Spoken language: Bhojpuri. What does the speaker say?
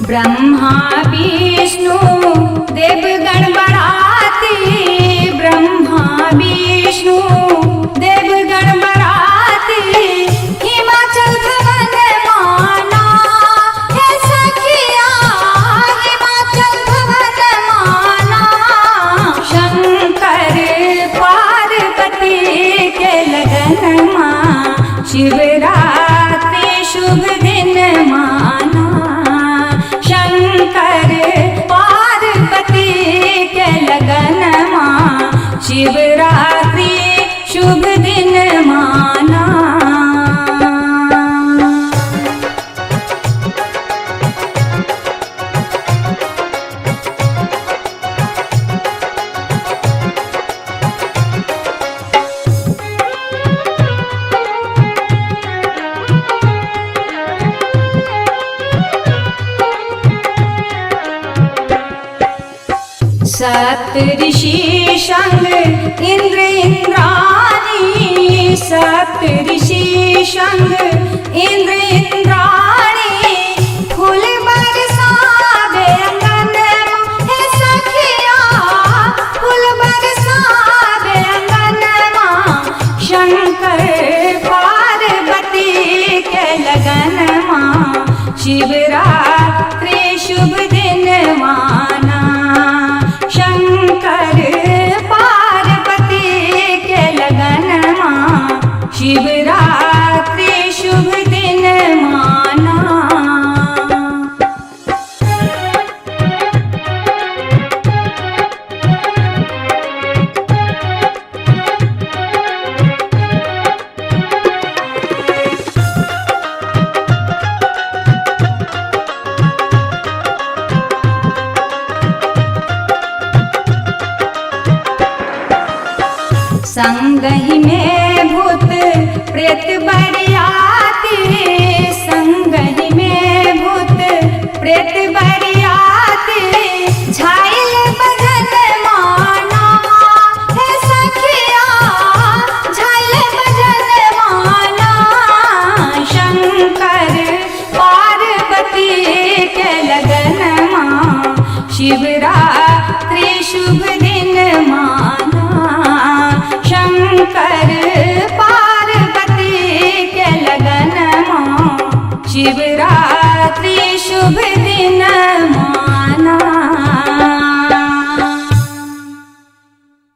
ब्रह्मा विष्णु देवगण बराती, ब्रह्मा विष्णु देवगण बराती, हिमाचल भवन माना है सखिया, हिमाचल भवन माना। शंकर पार्वती के लगन मां, शिवरात्रि शुभ दिन माना। शंकर पार्वती के लगन मां, शिवरात्रि शुभ दिन माना। सप्तऋषि संग इंद्र इंद्राणी, सप्तऋषि संग इंद्र इंद्राणी, फूल बरसावे अंगन है सखिया, फूल बरसावे अंगन मां। शंकर पार्वती के लगन मां, शिवरात्रि शुभ दिन माना। शंकर पार्वती के लगन मां, शिवरात्रि शुभ दिन माना। संगहि में भूत प्रेत बरियाती, संगहि में भूत प्रेत बरियाती, झाइल भजन माना है सखिया, झाइल भजन माना। शंकर पार्वती के लगन मां, शिवरात्रि